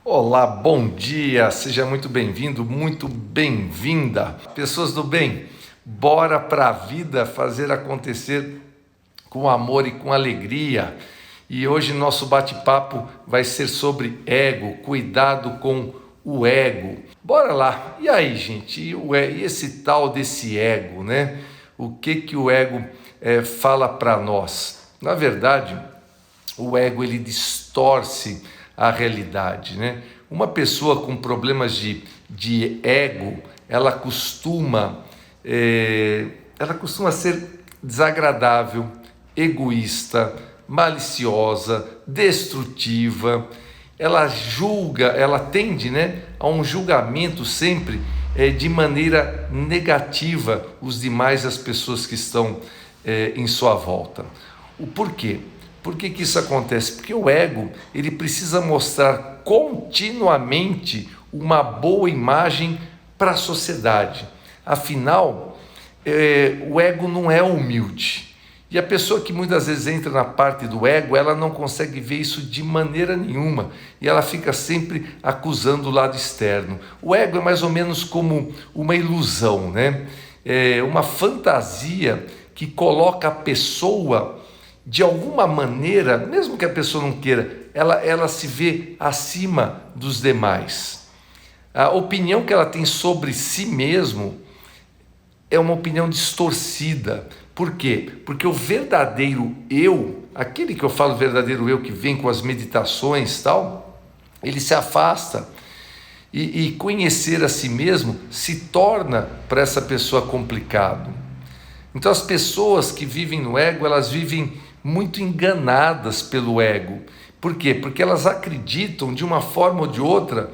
Olá, bom dia, seja muito bem-vindo, muito bem-vinda. Pessoas do bem, bora para a vida fazer acontecer com amor e com alegria. E hoje nosso bate-papo vai ser sobre ego, cuidado com o ego. Bora lá. E aí, gente, e esse tal desse ego, né? O que o ego fala para nós? Na verdade, o ego ele distorce a realidade, né? Uma pessoa com problemas de ego, ela costuma ser desagradável, egoísta, maliciosa, destrutiva. Ela julga, ela tende, né, a um julgamento sempre de maneira negativa os demais, as pessoas que estão em sua volta. O porquê? Por que isso acontece? Porque o ego ele precisa mostrar continuamente uma boa imagem para a sociedade. Afinal, o ego não é humilde. E a pessoa que muitas vezes entra na parte do ego, ela não consegue ver isso de maneira nenhuma. E ela fica sempre acusando o lado externo. O ego é mais ou menos como uma ilusão, né? É uma fantasia que coloca a pessoa de alguma maneira, mesmo que a pessoa não queira, ela se vê acima dos demais. A opinião que ela tem sobre si mesmo é uma opinião distorcida. Por quê? Porque o verdadeiro eu, aquele que eu falo verdadeiro eu, que vem com as meditações e tal, ele se afasta e conhecer a si mesmo se torna para essa pessoa complicado. Então as pessoas que vivem no ego, elas vivem muito enganadas pelo ego. Por quê? Porque elas acreditam de uma forma ou de outra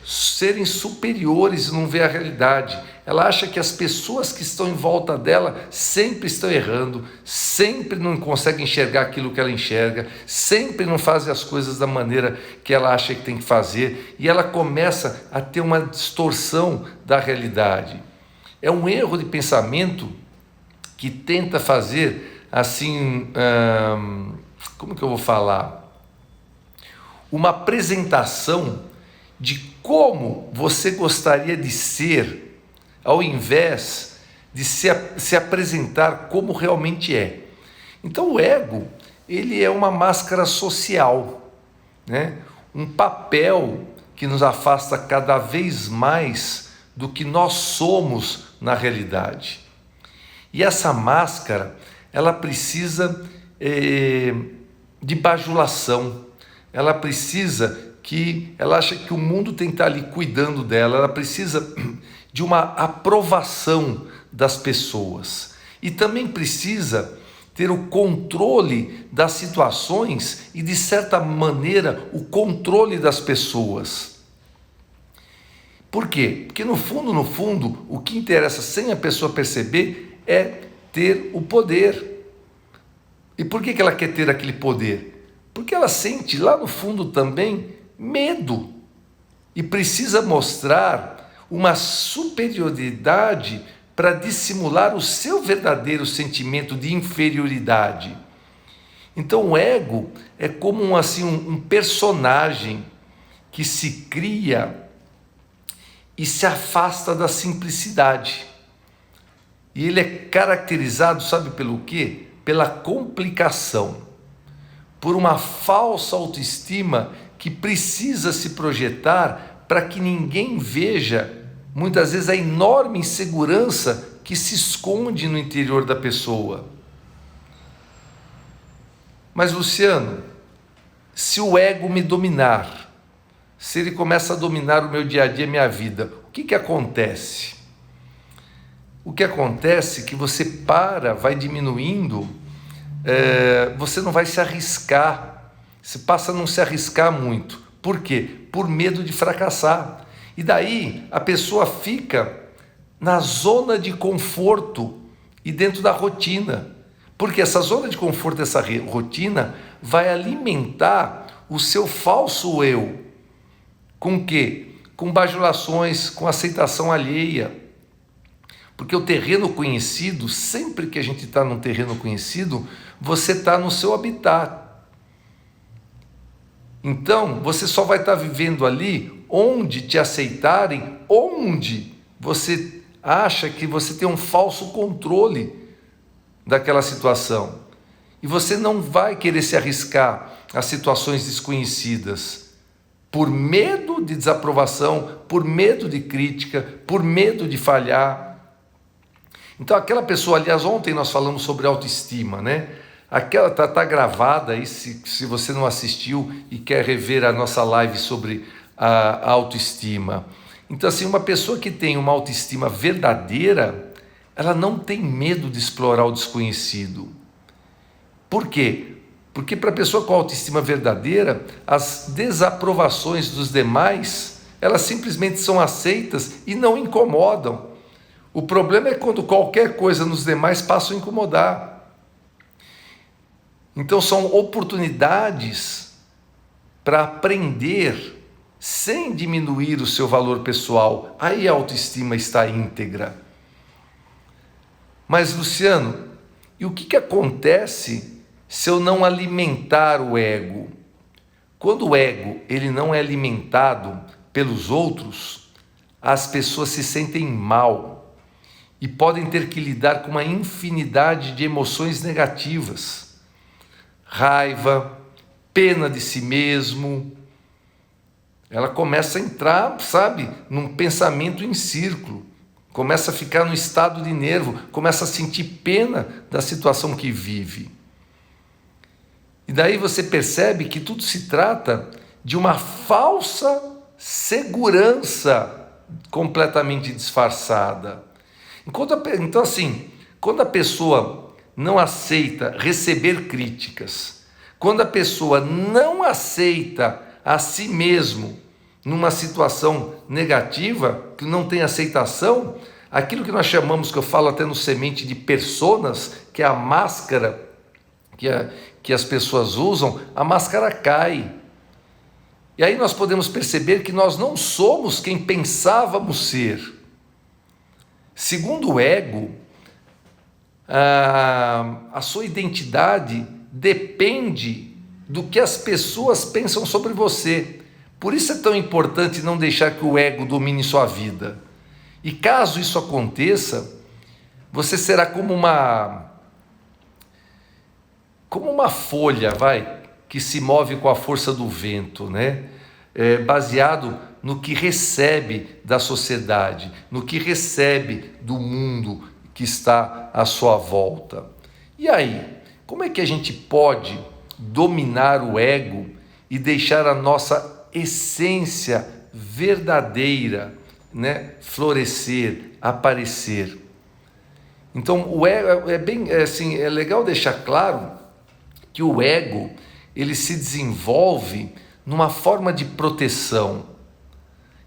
serem superiores e não vê a realidade. Ela acha que as pessoas que estão em volta dela sempre estão errando, sempre não conseguem enxergar aquilo que ela enxerga, sempre não fazem as coisas da maneira que ela acha que tem que fazer, e ela começa a ter uma distorção da realidade. É um erro de pensamento que tenta fazer assim, como que eu vou falar? Uma apresentação de como você gostaria de ser, ao invés de se apresentar como realmente é. Então o ego, ele é uma máscara social, né? Um papel que nos afasta cada vez mais do que nós somos na realidade. E essa máscara, ela precisa de bajulação, ela acha que o mundo tem que estar ali cuidando dela, ela precisa de uma aprovação das pessoas e também precisa ter o controle das situações e, de certa maneira, o controle das pessoas. Por quê? Porque no fundo, o que interessa sem a pessoa perceber é ter o poder. E por que ela quer ter aquele poder? Porque ela sente lá no fundo também medo e precisa mostrar uma superioridade para dissimular o seu verdadeiro sentimento de inferioridade. Então o ego é como um personagem que se cria e se afasta da simplicidade. E ele é caracterizado, sabe pelo quê? Pela complicação, por uma falsa autoestima que precisa se projetar para que ninguém veja, muitas vezes, a enorme insegurança que se esconde no interior da pessoa. Mas, Luciano, se o ego me dominar, se ele começa a dominar o meu dia a dia, minha vida, o que acontece? O que acontece é que você vai diminuindo, você não vai se arriscar, você passa a não se arriscar muito. Por quê? Por medo de fracassar. E daí a pessoa fica na zona de conforto e dentro da rotina. Porque essa zona de conforto, essa rotina, vai alimentar o seu falso eu. Com o quê? Com bajulações, com aceitação alheia. Porque o terreno conhecido, sempre que a gente está num terreno conhecido, você está no seu habitat. Então, você só vai estar vivendo ali onde te aceitarem, onde você acha que você tem um falso controle daquela situação. E você não vai querer se arriscar a situações desconhecidas, por medo de desaprovação, por medo de crítica, por medo de falhar. Então aquela pessoa, aliás, ontem nós falamos sobre autoestima, né? Aquela tá gravada aí, se você não assistiu e quer rever a nossa live sobre a autoestima. Então assim, uma pessoa que tem uma autoestima verdadeira, ela não tem medo de explorar o desconhecido. Por quê? Porque para a pessoa com autoestima verdadeira, as desaprovações dos demais, elas simplesmente são aceitas e não incomodam. O problema é quando qualquer coisa nos demais passa a incomodar. Então são oportunidades para aprender sem diminuir o seu valor pessoal. Aí a autoestima está íntegra. Mas, Luciano, e o que acontece se eu não alimentar o ego? Quando o ego ele não é alimentado pelos outros, as pessoas se sentem mal e podem ter que lidar com uma infinidade de emoções negativas. Raiva, pena de si mesmo. Ela começa a entrar, sabe, num pensamento em círculo. Começa a ficar no estado de nervo, começa a sentir pena da situação que vive. E daí você percebe que tudo se trata de uma falsa segurança completamente disfarçada. Então assim, quando a pessoa não aceita receber críticas, quando a pessoa não aceita a si mesmo numa situação negativa, que não tem aceitação, aquilo que nós chamamos, que eu falo até no Semente, de personas, que é a máscara que as pessoas usam, a máscara cai. E aí nós podemos perceber que nós não somos quem pensávamos ser. Segundo o ego, a sua identidade depende do que as pessoas pensam sobre você. Por isso é tão importante não deixar que o ego domine sua vida. E caso isso aconteça, você será como uma folha, que se move com a força do vento, né? Baseado no que recebe da sociedade, no que recebe do mundo que está à sua volta. E aí, como é que a gente pode dominar o ego e deixar a nossa essência verdadeira, né, florescer, aparecer? Então, o ego é legal deixar claro que o ego ele se desenvolve numa forma de proteção.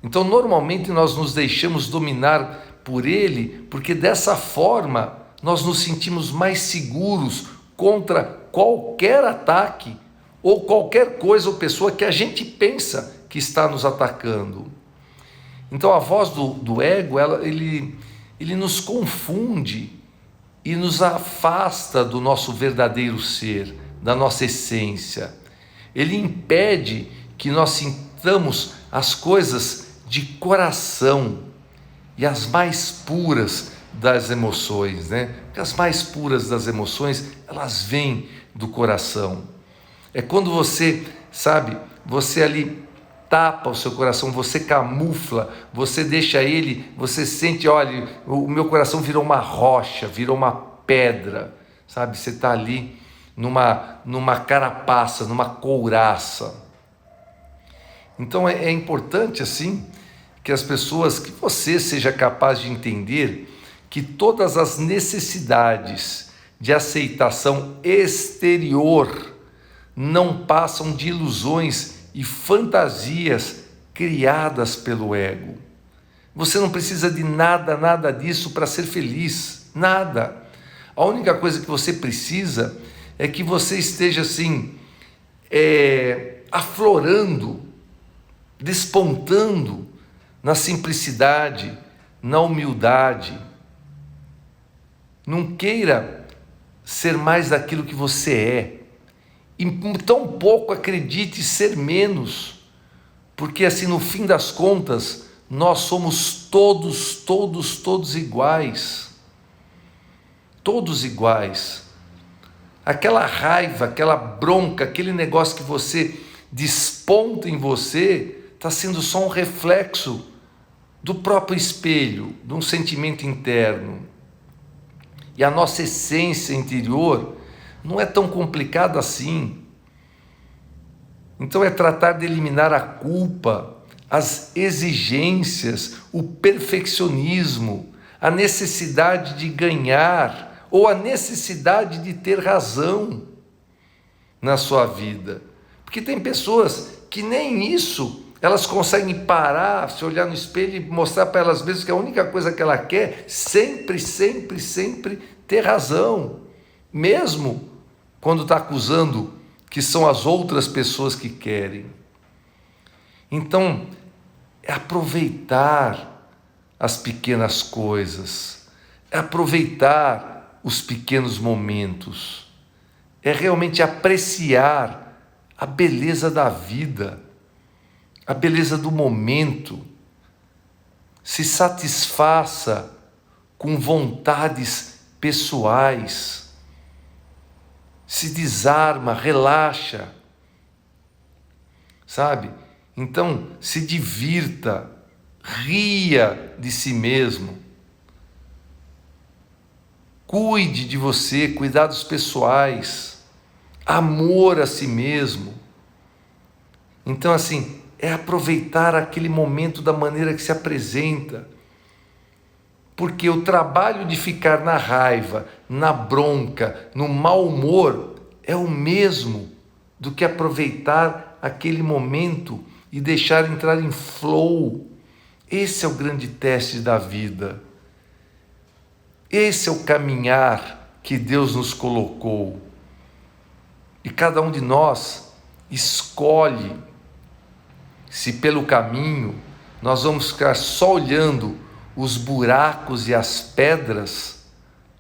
Então, normalmente nós nos deixamos dominar por ele, porque dessa forma nós nos sentimos mais seguros contra qualquer ataque ou qualquer coisa ou pessoa que a gente pensa que está nos atacando. Então a voz do ego, ele nos confunde e nos afasta do nosso verdadeiro ser, da nossa essência. Ele impede que nós sintamos as coisas de coração e as mais puras das emoções, né? Porque as mais puras das emoções, elas vêm do coração. É quando você, sabe, você ali tapa o seu coração, você camufla, você deixa ele, você sente, olha, o meu coração virou uma rocha, virou uma pedra, sabe? Você está ali numa carapaça, numa couraça. Então é importante assim que as pessoas, que você seja capaz de entender que todas as necessidades de aceitação exterior não passam de ilusões e fantasias criadas pelo ego. Você não precisa de nada disso para ser feliz, nada. A única coisa que você precisa é que você esteja assim, aflorando, despontando na simplicidade, na humildade. Não queira ser mais daquilo que você é. e tão pouco acredite ser menos, porque assim, no fim das contas, nós somos todos iguais. Todos iguais. Aquela raiva, aquela bronca, aquele negócio que você desponta em você, está sendo só um reflexo do próprio espelho, de um sentimento interno. E a nossa essência interior não é tão complicada assim. Então é tratar de eliminar a culpa, as exigências, o perfeccionismo, a necessidade de ganhar ou a necessidade de ter razão na sua vida. Porque tem pessoas que nem isso elas conseguem parar, se olhar no espelho e mostrar para elas mesmas que a única coisa que ela quer sempre ter razão, mesmo quando está acusando que são as outras pessoas que querem. Então, é aproveitar as pequenas coisas, é aproveitar os pequenos momentos, é realmente apreciar a beleza da vida, a beleza do momento. Se satisfaça com vontades pessoais, se desarma, relaxa, sabe? Então, se divirta, ria de si mesmo, cuide de você, cuidados pessoais, amor a si mesmo. Então, assim, é aproveitar aquele momento da maneira que se apresenta, porque o trabalho de ficar na raiva, na bronca, no mau humor, é o mesmo do que aproveitar aquele momento e deixar entrar em flow. Esse é o grande teste da vida. Esse é o caminhar que Deus nos colocou. E cada um de nós escolhe se pelo caminho nós vamos ficar só olhando os buracos e as pedras,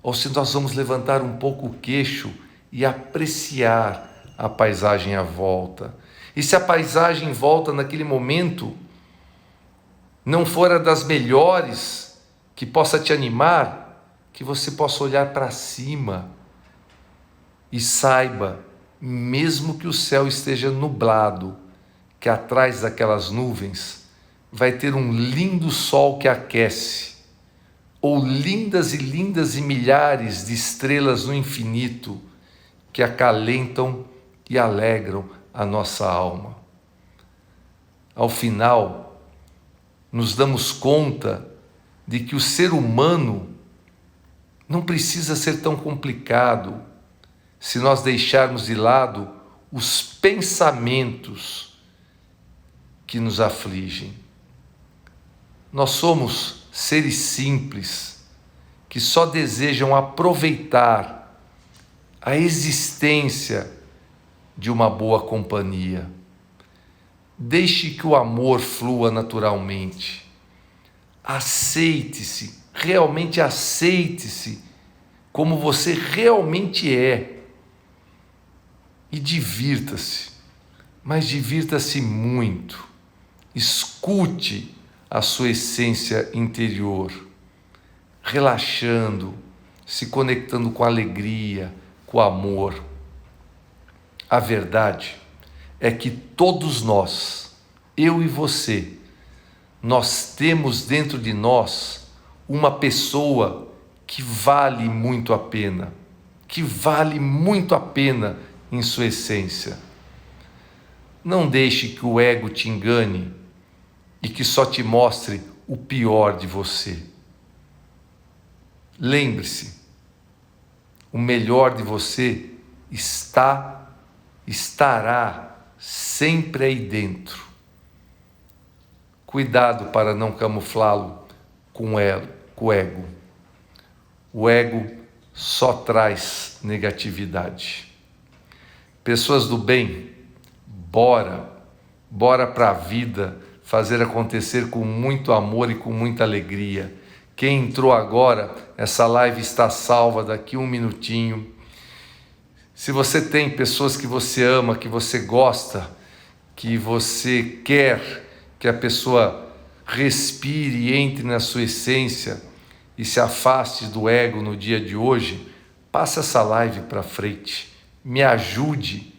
ou se nós vamos levantar um pouco o queixo e apreciar a paisagem à volta. E se a paisagem em volta naquele momento não for a das melhores, que possa te animar, que você possa olhar para cima e saiba, mesmo que o céu esteja nublado, que atrás daquelas nuvens vai ter um lindo sol que aquece, ou lindas e milhares de estrelas no infinito que acalentam e alegram a nossa alma. Ao final, nos damos conta de que o ser humano não precisa ser tão complicado se nós deixarmos de lado os pensamentos que nos afligem. Nós somos seres simples que só desejam aproveitar a existência de uma boa companhia. Deixe que o amor flua naturalmente. Aceite-se, realmente aceite-se como você realmente é. E divirta-se, mas divirta-se muito. Escute a sua essência interior, relaxando, se conectando com alegria, com amor. A verdade é que todos nós, eu e você, nós temos dentro de nós uma pessoa que vale muito a pena, em sua essência. Não deixe que o ego te engane e que só te mostre o pior de você. Lembre-se, o melhor de você estará sempre aí dentro. Cuidado para não camuflá-lo com o ego. O ego só traz negatividade. Pessoas do bem, bora para a vida fazer acontecer com muito amor e com muita alegria. Quem entrou agora, essa live está salva daqui um minutinho. Se você tem pessoas que você ama, que você gosta, que você quer que a pessoa respire e entre na sua essência e se afaste do ego no dia de hoje, passa essa live para frente. Me ajude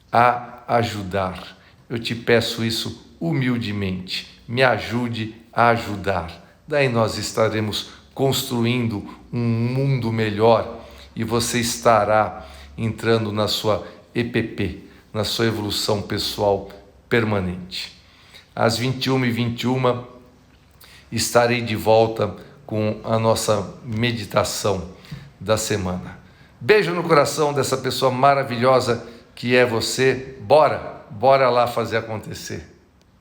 a ajudar. Eu te peço isso humildemente. Me ajude a ajudar. Daí nós estaremos construindo um mundo melhor e você estará entrando na sua EPP, na sua evolução pessoal permanente. Às 21h21 estarei de volta com a nossa meditação da semana. Beijo no coração dessa pessoa maravilhosa que é você. Bora lá fazer acontecer.